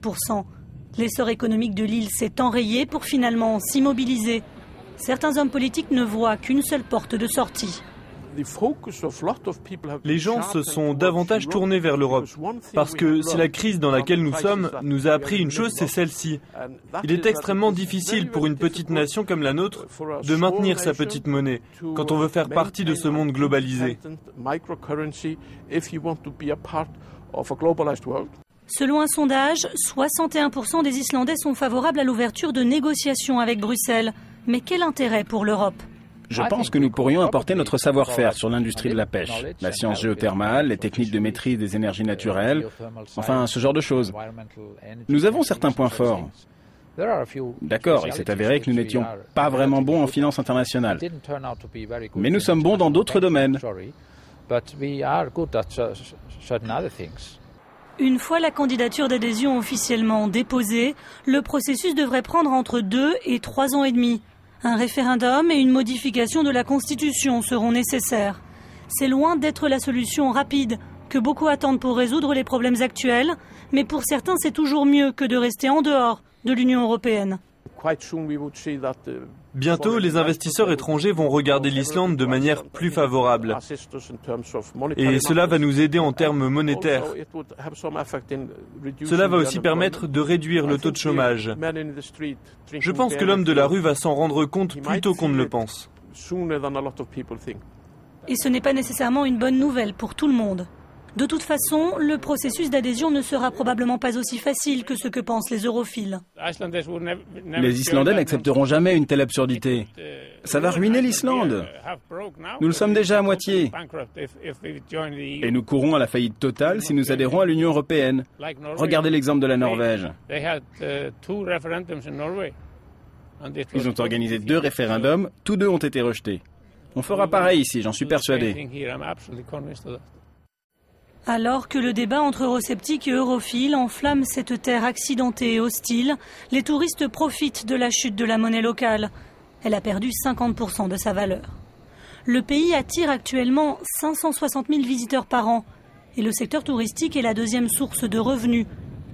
7%. L'essor économique de l'île s'est enrayé pour finalement s'immobiliser. Certains hommes politiques ne voient qu'une seule porte de sortie. Les gens se sont davantage tournés vers l'Europe parce que si la crise dans laquelle nous sommes nous a appris une chose, c'est celle-ci. Il est extrêmement difficile pour une petite nation comme la nôtre de maintenir sa petite monnaie quand on veut faire partie de ce monde globalisé. Selon un sondage, 61% des Islandais sont favorables à l'ouverture de négociations avec Bruxelles. Mais quel intérêt pour l'Europe ? Je pense que nous pourrions apporter notre savoir-faire sur l'industrie de la pêche, la science géothermale, les techniques de maîtrise des énergies naturelles, enfin ce genre de choses. Nous avons certains points forts. D'accord, il s'est avéré que nous n'étions pas vraiment bons en finance internationale. Mais nous sommes bons dans d'autres domaines. Une fois la candidature d'adhésion officiellement déposée, le processus devrait prendre entre 2 et 3 ans et demi. Un référendum et une modification de la Constitution seront nécessaires. C'est loin d'être la solution rapide que beaucoup attendent pour résoudre les problèmes actuels, mais pour certains c'est toujours mieux que de rester en dehors de l'Union européenne. Bientôt, les investisseurs étrangers vont regarder l'Islande de manière plus favorable. Et cela va nous aider en termes monétaires. Cela va aussi permettre de réduire le taux de chômage. Je pense que l'homme de la rue va s'en rendre compte plus tôt qu'on ne le pense. Et ce n'est pas nécessairement une bonne nouvelle pour tout le monde. De toute façon, le processus d'adhésion ne sera probablement pas aussi facile que ce que pensent les europhiles. Les Islandais n'accepteront jamais une telle absurdité. Ça va ruiner l'Islande. Nous le sommes déjà à moitié. Et nous courons à la faillite totale si nous adhérons à l'Union européenne. Regardez l'exemple de la Norvège. Ils ont organisé 2 référendums, tous 2 ont été rejetés. On fera pareil ici, j'en suis persuadé. Alors que le débat entre eurosceptiques et europhiles enflamme cette terre accidentée et hostile, les touristes profitent de la chute de la monnaie locale. Elle a perdu 50% de sa valeur. Le pays attire actuellement 560 000 visiteurs par an. Et le secteur touristique est la 2e source de revenus.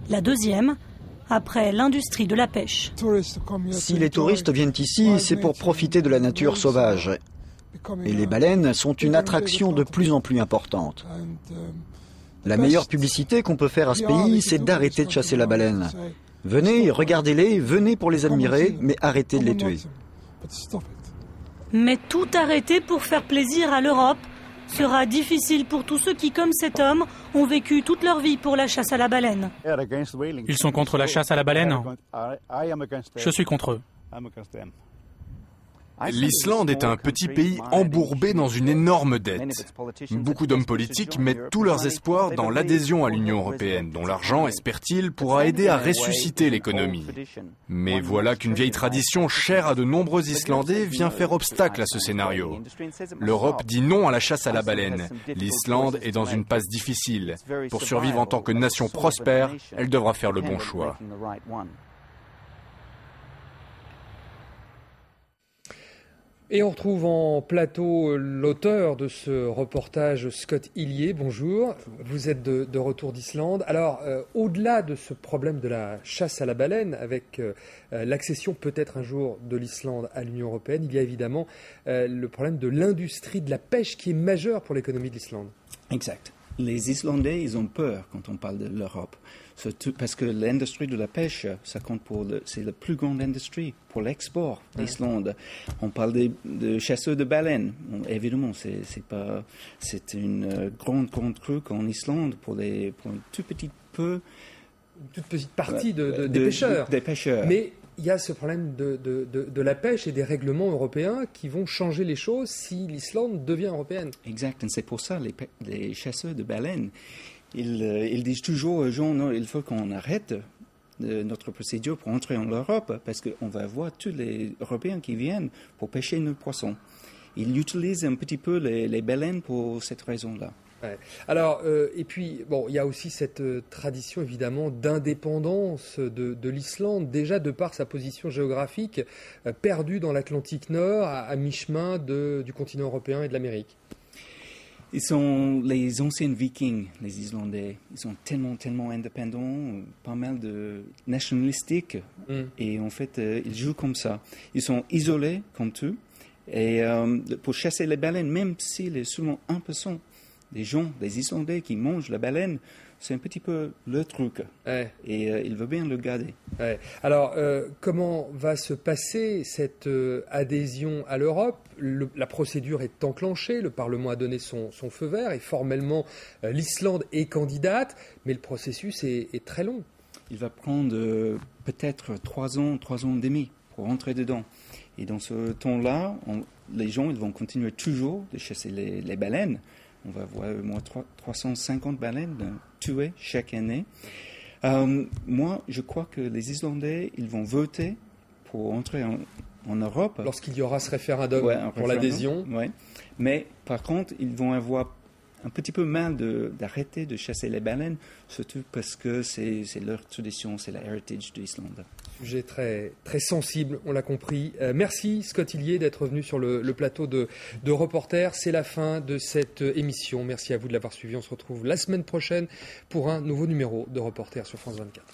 La 2e, après l'industrie de la pêche. Si les touristes viennent ici, c'est pour profiter de la nature sauvage. Et les baleines sont une attraction de plus en plus importante. La meilleure publicité qu'on peut faire à ce pays, c'est d'arrêter de chasser la baleine. Venez, regardez-les, venez pour les admirer, mais arrêtez de les tuer. Mais tout arrêter pour faire plaisir à l'Europe sera difficile pour tous ceux qui, comme cet homme, ont vécu toute leur vie pour la chasse à la baleine. Ils sont contre la chasse à la baleine ? Je suis contre eux. L'Islande est un petit pays embourbé dans une énorme dette. Beaucoup d'hommes politiques mettent tous leurs espoirs dans l'adhésion à l'Union européenne, dont l'argent, espèrent-ils, pourra aider à ressusciter l'économie. Mais voilà qu'une vieille tradition chère à de nombreux Islandais vient faire obstacle à ce scénario. L'Europe dit non à la chasse à la baleine. L'Islande est dans une passe difficile. Pour survivre en tant que nation prospère, elle devra faire le bon choix. Et on retrouve en plateau l'auteur de ce reportage, Scott Hillier. Bonjour. Vous êtes de retour d'Islande. Alors, au-delà de ce problème de la chasse à la baleine, avec l'accession peut-être un jour de l'Islande à l'Union européenne, il y a évidemment le problème de l'industrie de la pêche qui est majeure pour l'économie de l'Islande. Exact. Les Islandais, ils ont peur quand on parle de l'Europe. Parce que l'industrie de la pêche, ça compte c'est la plus grande industrie pour l'export d'Islande. On parle de chasseurs de baleines. Évidemment, c'est une grande crue qu'en Islande pour une toute petite partie des pêcheurs. Des pêcheurs. Mais il y a ce problème de la pêche et des règlements européens qui vont changer les choses si l'Islande devient européenne. Exact. Et c'est pour ça les chasseurs de baleines, ils disent toujours aux gens, non, il faut qu'on arrête notre procédure pour entrer en Europe parce qu'on va voir tous les Européens qui viennent pour pêcher nos poissons. Ils utilisent un petit peu les baleines pour cette raison-là. Ouais. Alors, et puis, bon, il y a aussi cette tradition, évidemment, d'indépendance de l'Islande, déjà de par sa position géographique, perdue dans l'Atlantique Nord, à mi-chemin du continent européen et de l'Amérique. Ils sont les anciens Vikings, les Islandais. Ils sont tellement indépendants, pas mal de nationalistiques. Et en fait, ils jouent comme ça. Ils sont isolés comme tout. Et pour chasser les baleines, même s'il est seulement 1% des gens, des Islandais qui mangent la baleine, c'est un petit peu le truc. Ouais. Et il veut bien le garder. Ouais. Alors, comment va se passer cette adhésion à l'Europe ? La procédure est enclenchée, le Parlement a donné son feu vert et formellement l'Islande est candidate, mais le processus est très long. Il va prendre peut-être 3 ans et demi pour rentrer dedans. Et dans ce temps-là, les gens ils vont continuer toujours de chasser les baleines. On va voir au moins 350 baleines tuées chaque année. Moi, je crois que les Islandais, ils vont voter pour entrer en Europe. Lorsqu'il y aura ce référendum pour l'adhésion. Ouais. Mais par contre, ils vont avoir un petit peu mal d'arrêter de chasser les baleines, surtout parce que c'est leur tradition, c'est la heritage de l'Islande. Sujet très, très sensible, on l'a compris. Merci Scott Hillier d'être venu sur le plateau de Reporter. C'est la fin de cette émission. Merci à vous de l'avoir suivi. On se retrouve la semaine prochaine pour un nouveau numéro de Reporter sur France 24.